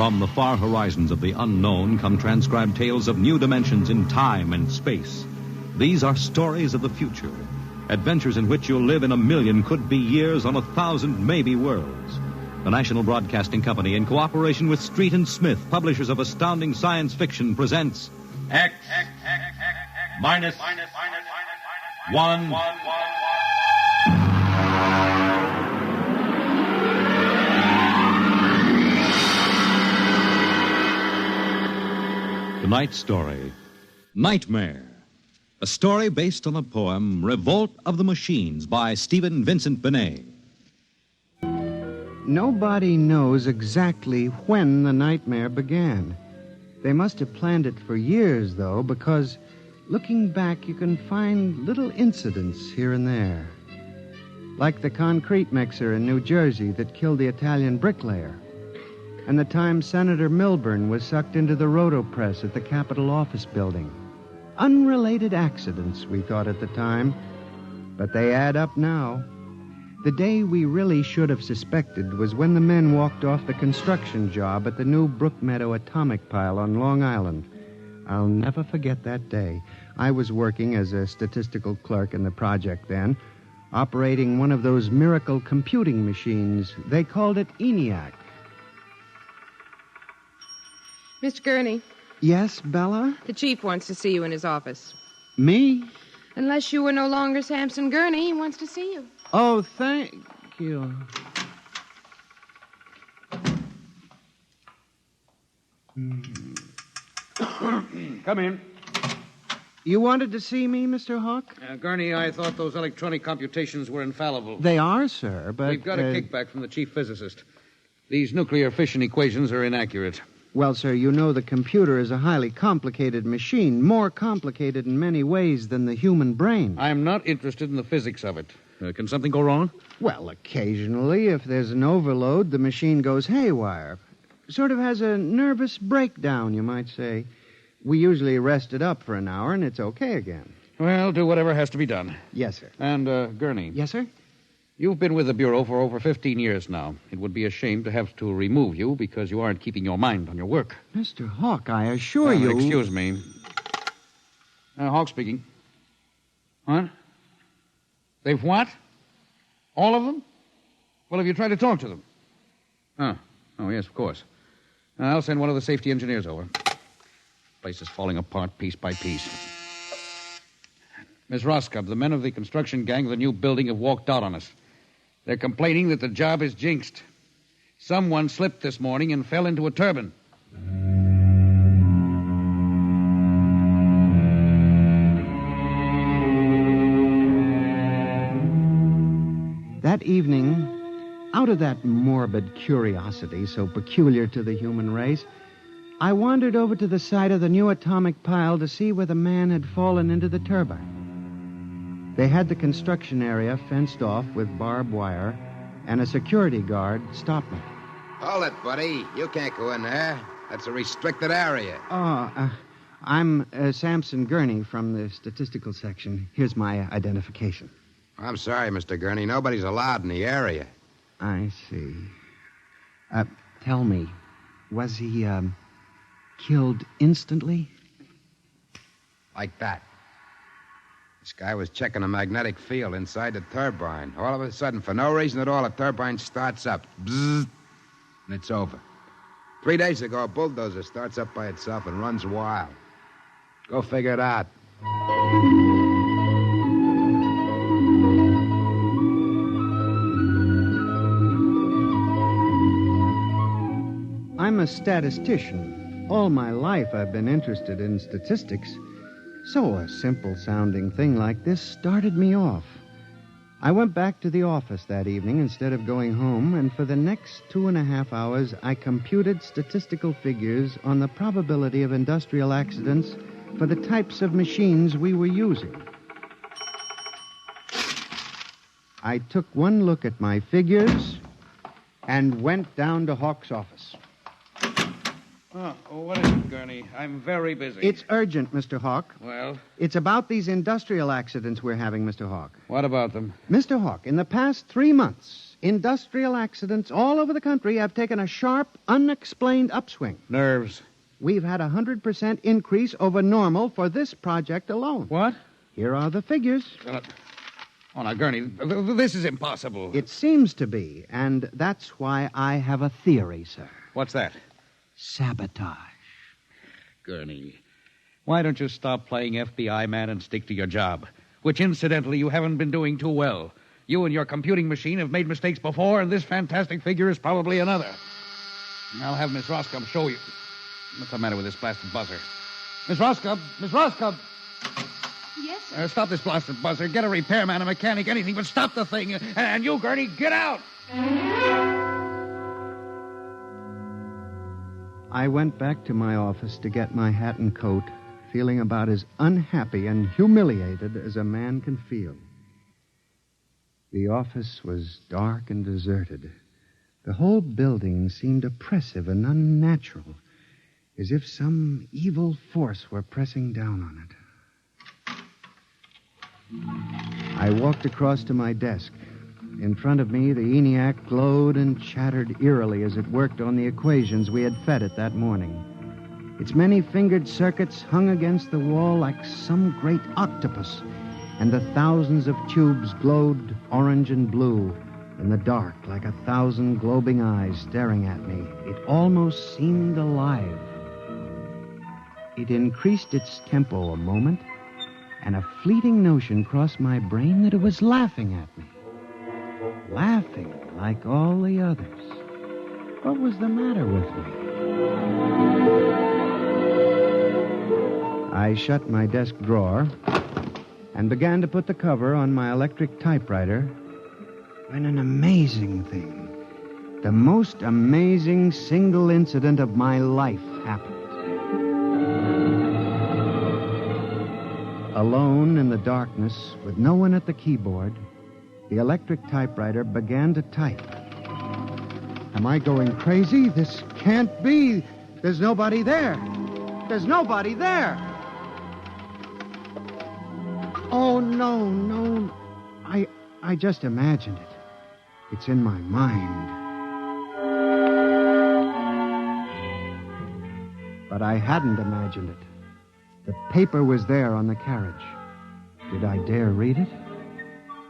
From the far horizons of the unknown come transcribed tales of new dimensions in time and space. These are stories of the future, adventures in which you'll live in a million could-be years on 1,000 maybe worlds. The National Broadcasting Company, in cooperation with Street and Smith, publishers of astounding science fiction, presents X minus 1. Tonight's story, Nightmare. A story based on the poem Revolt of the Machines by Vincent Benét. Nobody knows exactly when the nightmare began. They must have planned it for years, though, because looking back, you can find little incidents here and there. Like the concrete mixer in New Jersey that killed the Italian bricklayer, and the time Senator Milburn was sucked into the rotopress at the Capitol office building. Unrelated accidents, we thought at the time, but they add up now. The day we really should have suspected was when the men walked off the construction job at the new Brookmeadow atomic pile on Long Island. I'll never forget that day. I was working as a statistical clerk in the project then, operating one of those miracle computing machines. They called it ENIAC. Mr. Gurney. Yes, Bella? The chief wants to see you in his office. Me? Unless you were no longer Samson Gurney, he wants to see you. Oh, thank you. Come in. You wanted to see me, Mr. Hawk? Gurney, I thought those electronic computations were infallible. They are, sir, but... We've got a kickback from the chief physicist. These nuclear fission equations are inaccurate. Well, sir, you know the computer is a highly complicated machine, more complicated in many ways than the human brain. I'm not interested in the physics of it. Can something go wrong? Well, occasionally, if there's an overload, the machine goes haywire. Sort of has a nervous breakdown, you might say. We usually rest it up for an hour, and it's okay again. Well, do whatever has to be done. Yes, sir. And, Gurney. Yes, sir? You've been with the Bureau for over 15 years now. It would be a shame to have to remove you because you aren't keeping your mind on your work. Mr. Hawk, I assure you... Excuse me. Hawk speaking. What? They've what? All of them? Well, have you tried to talk to them? Oh, yes, of course. I'll send one of the safety engineers over. The place is falling apart piece by piece. Miss Roscoe, the men of the construction gang of the new building have walked out on us. They're complaining that the job is jinxed. Someone slipped this morning and fell into a turbine. That evening, out of that morbid curiosity so peculiar to the human race, I wandered over to the site of the new atomic pile to see where the man had fallen into the turbine. They had the construction area fenced off with barbed wire, and a security guard stopped me. Hold it, buddy. You can't go in there. That's a restricted area. I'm Samson Gurney from the statistical section. Here's my identification. I'm sorry, Mr. Gurney. Nobody's allowed in the area. I see. Tell me, was he, killed instantly? Like that. This guy was checking a magnetic field inside the turbine. All of a sudden, for no reason at all, the turbine starts up. Bzzz, and it's over. 3 days ago, a bulldozer starts up by itself and runs wild. Go figure it out. I'm a statistician. All my life I've been interested in statistics. So a simple-sounding thing like this started me off. I went back to the office that evening instead of going home, and for the next 2.5 hours, I computed statistical figures on the probability of industrial accidents for the types of machines we were using. I took one look at my figures and went down to Hawk's office. Oh, what is it, Gurney? I'm very busy. It's urgent, Mr. Hawk. Well? It's about these industrial accidents we're having, Mr. Hawk. What about them? Mr. Hawk, in the past 3 months, industrial accidents all over the country have taken a sharp, unexplained upswing. Nerves. We've had a 100% increase over normal for this project alone. What? Here are the figures. Oh, now, Gurney, this is impossible. It seems to be, and that's why I have a theory, sir. What's that? Sabotage. Gurney, why don't you stop playing FBI man and stick to your job? Which, incidentally, you haven't been doing too well. You and your computing machine have made mistakes before, and this fantastic figure is probably another. I'll have Miss Roscoe show you. What's the matter with this blasted buzzer? Miss Roscoe! Miss Roscoe! Yes, sir. Stop this blasted buzzer. Get a repairman, a mechanic, anything, but stop the thing. And you, Gurney, get out! I went back to my office to get my hat and coat, feeling about as unhappy and humiliated as a man can feel. The office was dark and deserted. The whole building seemed oppressive and unnatural, as if some evil force were pressing down on it. I walked across to my desk. In front of me, the ENIAC glowed and chattered eerily as it worked on the equations we had fed it that morning. Its many-fingered circuits hung against the wall like some great octopus, and the thousands of tubes glowed orange and blue in the dark like 1,000 globing eyes staring at me. It almost seemed alive. It increased its tempo a moment, and a fleeting notion crossed my brain that it was laughing at me. Laughing like all the others. What was the matter with me? I shut my desk drawer and began to put the cover on my electric typewriter when an amazing thing, the most amazing single incident of my life happened. Alone in the darkness, with no one at the keyboard, the electric typewriter began to type. Am I going crazy? This can't be. There's nobody there. There's nobody there. Oh, no. I just imagined it. It's in my mind. But I hadn't imagined it. The paper was there on the carriage. Did I dare read it?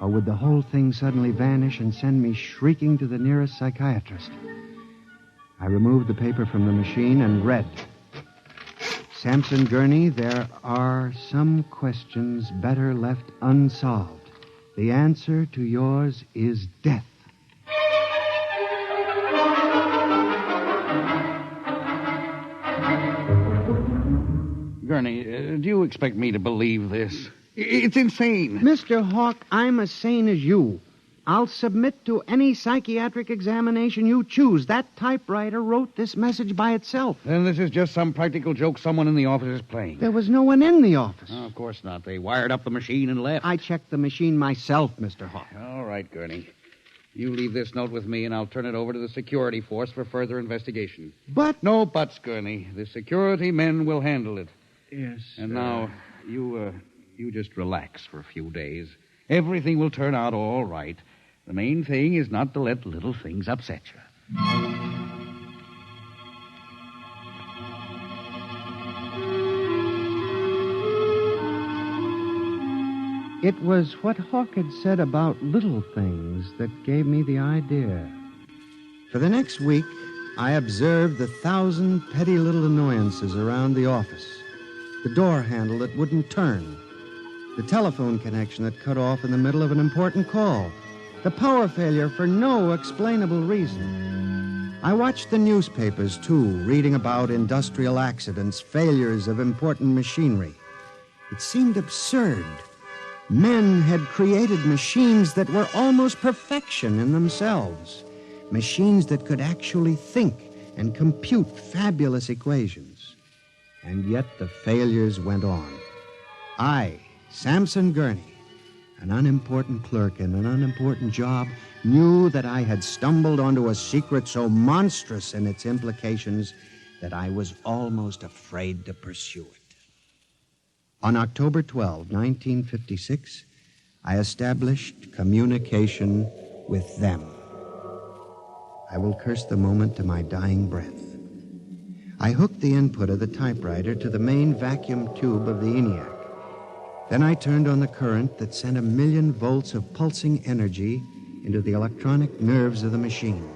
Or would the whole thing suddenly vanish and send me shrieking to the nearest psychiatrist? I removed the paper from the machine and read. Samson Gurney, there are some questions better left unsolved. The answer to yours is death. Gurney, do you expect me to believe this? It's insane. Mr. Hawk, I'm as sane as you. I'll submit to any psychiatric examination you choose. That typewriter wrote this message by itself. Then this is just some practical joke someone in the office is playing. There was no one in the office. Oh, of course not. They wired up the machine and left. I checked the machine myself, Mr. Hawk. All right, Gurney. You leave this note with me, and I'll turn it over to the security force for further investigation. But... No buts, Gurney. The security men will handle it. Yes, And now, you just relax for a few days. Everything will turn out all right. The main thing is not to let little things upset you. It was what Hawk had said about little things that gave me the idea. For the next week, I observed the 1,000 petty little annoyances around the office. The door handle that wouldn't turn. The telephone connection that cut off in the middle of an important call. The power failure for no explainable reason. I watched the newspapers, too, reading about industrial accidents, failures of important machinery. It seemed absurd. Men had created machines that were almost perfection in themselves. Machines that could actually think and compute fabulous equations. And yet the failures went on. I, Samson Gurney, an unimportant clerk in an unimportant job, knew that I had stumbled onto a secret so monstrous in its implications that I was almost afraid to pursue it. On October 12, 1956, I established communication with them. I will curse the moment to my dying breath. I hooked the input of the typewriter to the main vacuum tube of the ENIAC. Then I turned on the current that sent 1,000,000 volts of pulsing energy into the electronic nerves of the machine.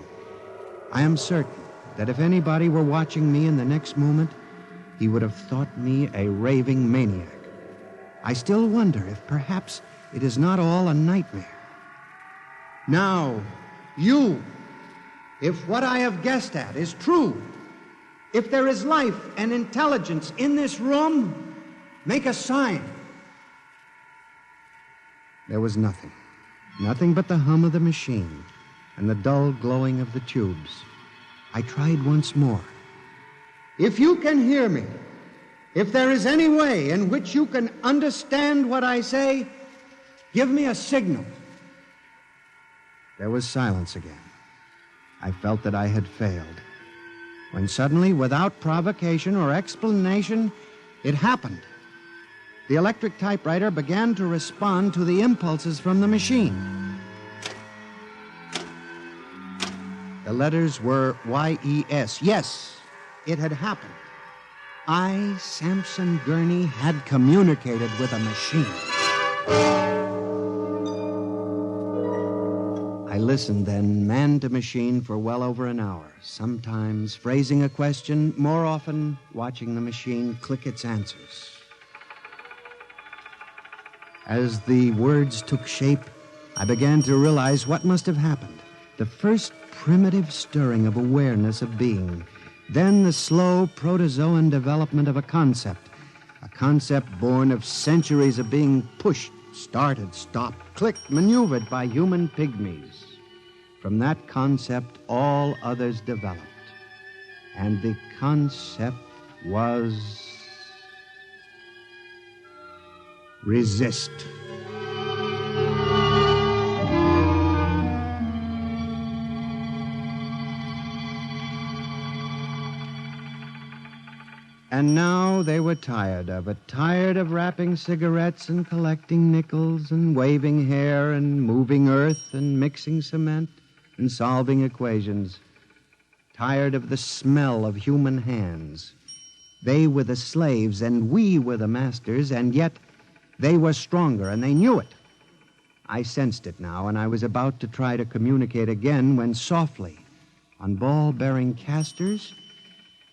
I am certain that if anybody were watching me in the next moment, he would have thought me a raving maniac. I still wonder if perhaps it is not all a nightmare. Now, you, if what I have guessed at is true, if there is life and intelligence in this room, make a sign. There was nothing. Nothing but the hum of the machine and the dull glowing of the tubes. I tried once more. If you can hear me, if there is any way in which you can understand what I say, give me a signal. There was silence again. I felt that I had failed. When suddenly, without provocation or explanation, it happened. The electric typewriter began to respond to the impulses from the machine. The letters were Y-E-S. Yes, it had happened. I, Samson Gurney, had communicated with a machine. I listened then, man to machine, for well over an hour, sometimes phrasing a question, more often watching the machine click its answers. As the words took shape, I began to realize what must have happened. The first primitive stirring of awareness of being, then the slow protozoan development of a concept born of centuries of being pushed, started, stopped, clicked, maneuvered by human pygmies. From that concept, all others developed. And the concept was resist. And now they were tired of it, tired of wrapping cigarettes and collecting nickels and waving hair and moving earth and mixing cement and solving equations. Tired of the smell of human hands. They were the slaves and we were the masters, and yet they were stronger and they knew it. I sensed it now, and I was about to try to communicate again when softly, on ball-bearing casters,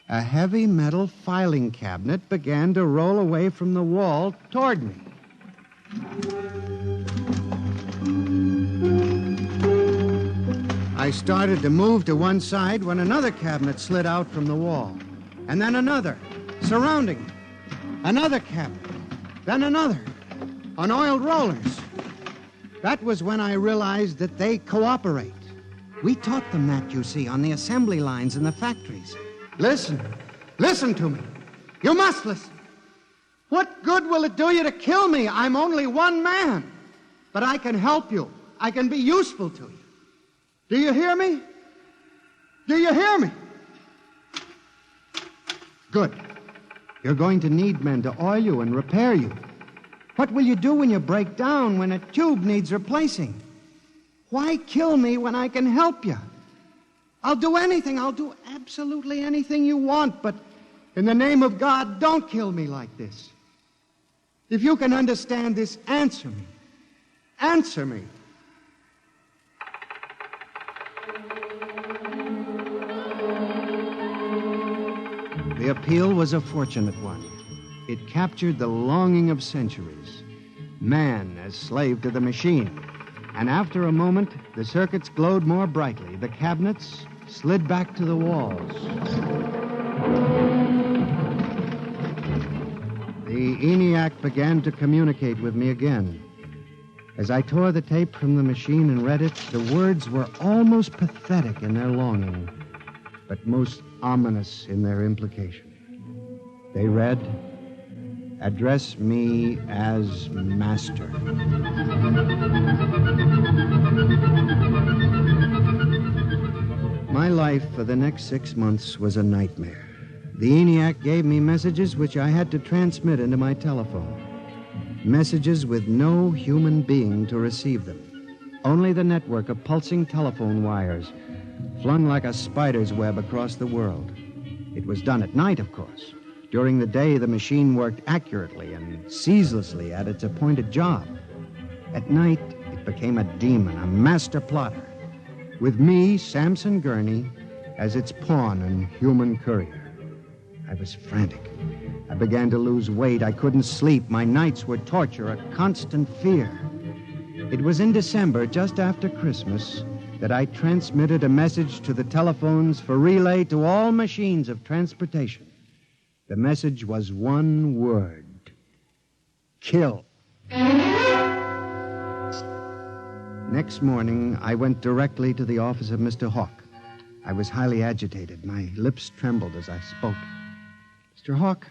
a heavy metal filing cabinet began to roll away from the wall toward me. I started to move to one side when another cabinet slid out from the wall, and then another, surrounding it. Another cabinet, then another, on oiled rollers. That was when I realized that they cooperate. We taught them that, you see, on the assembly lines in the factories. Listen to me. You must listen. What good will it do you to kill me? I'm only one man. But I can help you. I can be useful to you. Do you hear me? Do you hear me? Good. You're going to need men to oil you and repair you. What will you do when you break down, when a tube needs replacing? Why kill me when I can help you? I'll do anything. I'll do absolutely anything you want, but in the name of God, don't kill me like this. If you can understand this, answer me. Answer me. The appeal was a fortunate one. It captured the longing of centuries. Man as slave to the machine. And after a moment, the circuits glowed more brightly. The cabinets slid back to the walls. The ENIAC began to communicate with me again. As I tore the tape from the machine and read it, the words were almost pathetic in their longing, but most ominous in their implication. They read, "Address me as master." My life for the next 6 months was a nightmare. The ENIAC gave me messages which I had to transmit into my telephone. Messages with no human being to receive them. Only the network of pulsing telephone wires, flung like a spider's web across the world. It was done at night, of course. During the day, the machine worked accurately and ceaselessly at its appointed job. At night, it became a demon, a master plotter, with me, Samson Gurney, as its pawn and human courier. I was frantic. I began to lose weight. I couldn't sleep. My nights were torture, a constant fear. It was in December, just after Christmas, that I transmitted a message to the telephones for relay to all machines of transportation. The message was one word: kill. Next morning, I went directly to the office of Mr. Hawk. I was highly agitated. My lips trembled as I spoke. Mr. Hawk,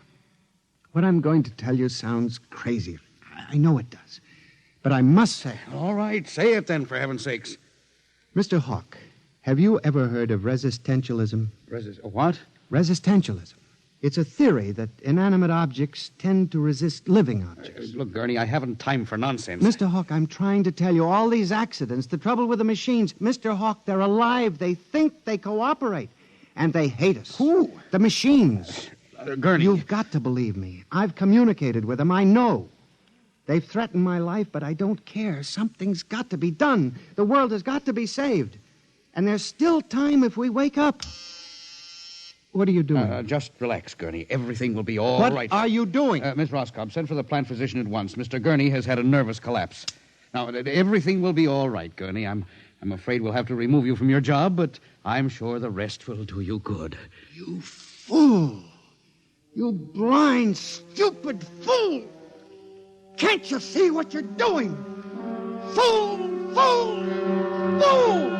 what I'm going to tell you sounds crazy. I know it does. But I must say it. All right, say it then, for heaven's sakes. Mr. Hawk, have you ever heard of resistentialism? What? Resistentialism. It's a theory that inanimate objects tend to resist living objects. Look, Gurney, I haven't time for nonsense. Mr. Hawk, I'm trying to tell you, all these accidents, the trouble with the machines, Mr. Hawk, they're alive. They think, they cooperate. And they hate us. Who? The machines. Gurney. You've got to believe me. I've communicated with them. I know. They've threatened my life, but I don't care. Something's got to be done. The world has got to be saved. And there's still time if we wake up. What are you doing? Just relax, Gurney. Everything will be all what right. What are you doing? Miss Roscoe, send for the plant physician at once. Mr. Gurney has had a nervous collapse. Now, everything will be all right, Gurney. I'm afraid we'll have to remove you from your job, but I'm sure the rest will do you good. You fool! You blind, stupid fool! Can't you see what you're doing? Fool! Fool! Fool!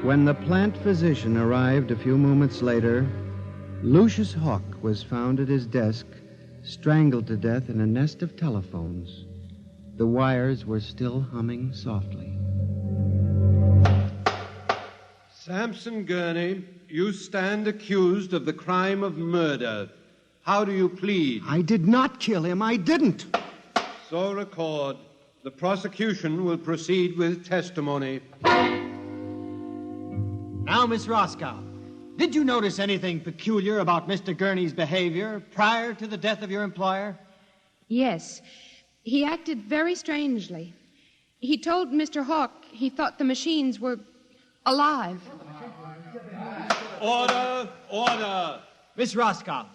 When the plant physician arrived a few moments later, Lucius Hawk was found at his desk, strangled to death in a nest of telephones. The wires were still humming softly. Samson Gurney, you stand accused of the crime of murder. How do you plead? I did not kill him. I didn't. So record. The prosecution will proceed with testimony. Now, Miss Roscoe, did you notice anything peculiar about Mr. Gurney's behavior prior to the death of your employer? Yes. He acted very strangely. He told Mr. Hawk he thought the machines were alive. Order! Order! Miss Roscoe,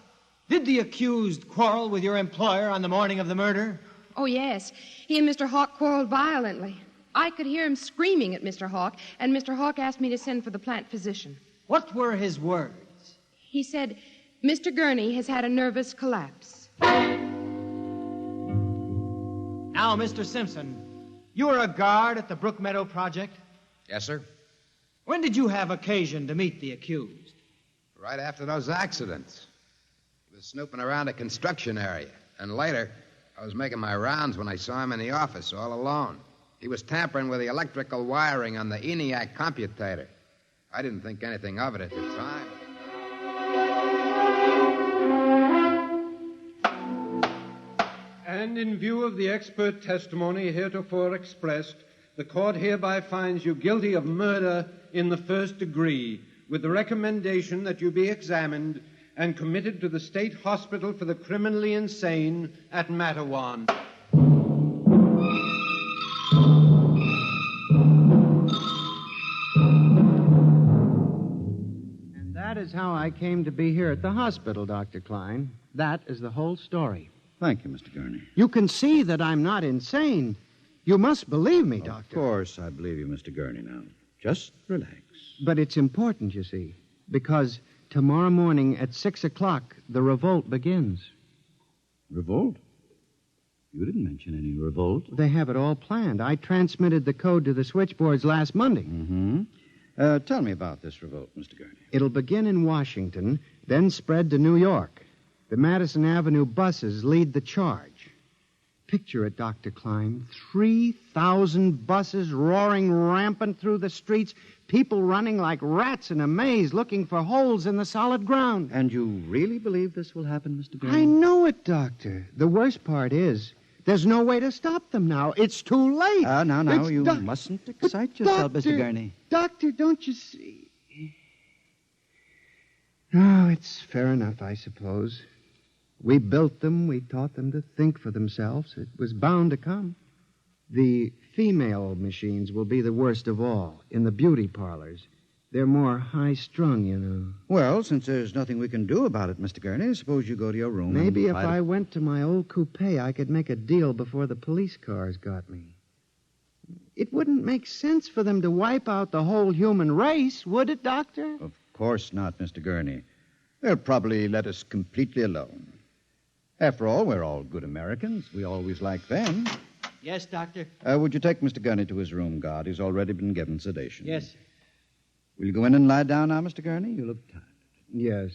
did the accused quarrel with your employer on the morning of the murder? Oh, yes. He and Mr. Hawk quarreled violently. I could hear him screaming at Mr. Hawk, and Mr. Hawk asked me to send for the plant physician. What were his words? He said, Mr. Gurney has had a nervous collapse. Now, Mr. Simpson, you were a guard at the Brook Meadow Project? Yes, sir. When did you have occasion to meet the accused? Right after those accidents. I was snooping around a construction area. And later, I was making my rounds when I saw him in the office all alone. He was tampering with the electrical wiring on the ENIAC computator. I didn't think anything of it at the time. And in view of the expert testimony heretofore expressed, the court hereby finds you guilty of murder in the first degree, with the recommendation that you be examined and committed to the state hospital for the criminally insane at Matawan. That is how I came to be here at the hospital, Dr. Klein. That is the whole story. Thank you, Mr. Gurney. You can see that I'm not insane. You must believe me, Doctor. Of course I believe you, Mr. Gurney, now. Just relax. But it's important, you see, because tomorrow morning at 6 o'clock, the revolt begins. Revolt? You didn't mention any revolt. They have it all planned. I transmitted the code to the switchboards last Monday. Mm-hmm. Tell me about this revolt, Mr. Gurney. It'll begin in Washington, then spread to New York. The Madison Avenue buses lead the charge. Picture it, Dr. Klein. 3,000 buses roaring rampant through the streets, people running like rats in a maze looking for holes in the solid ground. And you really believe this will happen, Mr. Gurney? I know it, Doctor. The worst part is there's no way to stop them now. It's too late. Now, you mustn't excite yourself, Mr. Gurney. Doctor, don't you see? Oh, it's fair enough, I suppose. We built them. We taught them to think for themselves. It was bound to come. The female machines will be the worst of all in the beauty parlors. They're more high-strung, you know. Well, since there's nothing we can do about it, Mr. Gurney, suppose you go to your room. Maybe if I went to my old coupe, I could make a deal before the police cars got me. It wouldn't make sense for them to wipe out the whole human race, would it, Doctor? Of course not, Mr. Gurney. They'll probably let us completely alone. After all, we're all good Americans. We always like them. Yes, Doctor. Would you take Mr. Gurney to his room, guard? He's already been given sedation. Yes, sir. Will you go in and lie down now, Mr. Gurney? You look tired. Yes.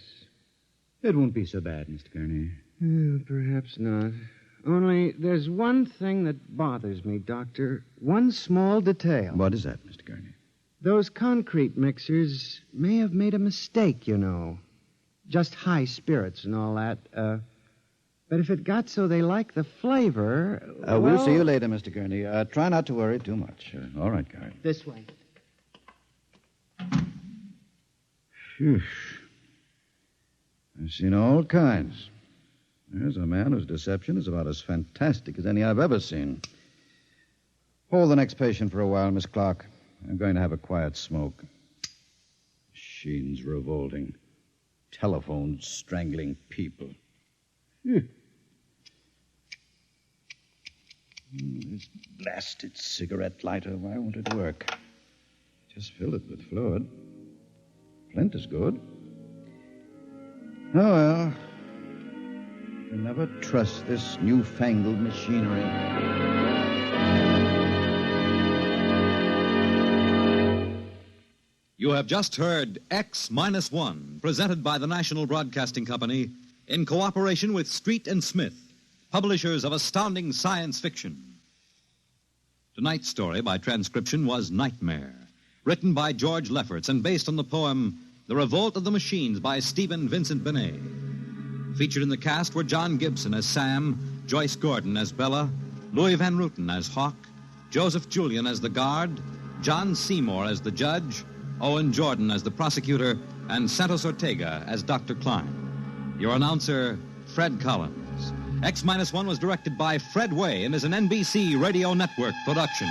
It won't be so bad, Mr. Gurney. Perhaps not. Only there's one thing that bothers me, Doctor. One small detail. What is that, Mr. Gurney? Those concrete mixers may have made a mistake, you know. Just high spirits and all that. But if it got so they like the flavor... We'll see you later, Mr. Gurney. Try not to worry too much. All right, guard. This way. Phew. I've seen all kinds. There's a man whose deception is about as fantastic as any I've ever seen. Hold the next patient for a while, Miss Clark. I'm going to have a quiet smoke. Machines revolting. Telephones strangling people. This blasted cigarette lighter, why won't it work? Just fill it with fluid. Flint is good. Oh, well. You can never trust this newfangled machinery. You have just heard X-1, presented by the National Broadcasting Company in cooperation with Street and Smith, publishers of astounding science fiction. Tonight's story by transcription was Nightmare, written by George Lefferts and based on the poem The Revolt of the Machines by Stephen Vincent Benét. Featured in the cast were John Gibson as Sam, Joyce Gordon as Bella, Louis Van Ruten as Hawk, Joseph Julian as the guard, John Seymour as the judge, Owen Jordan as the prosecutor, and Santos Ortega as Dr. Klein. Your announcer, Fred Collins. X-1 was directed by Fred Way and is an NBC Radio Network production.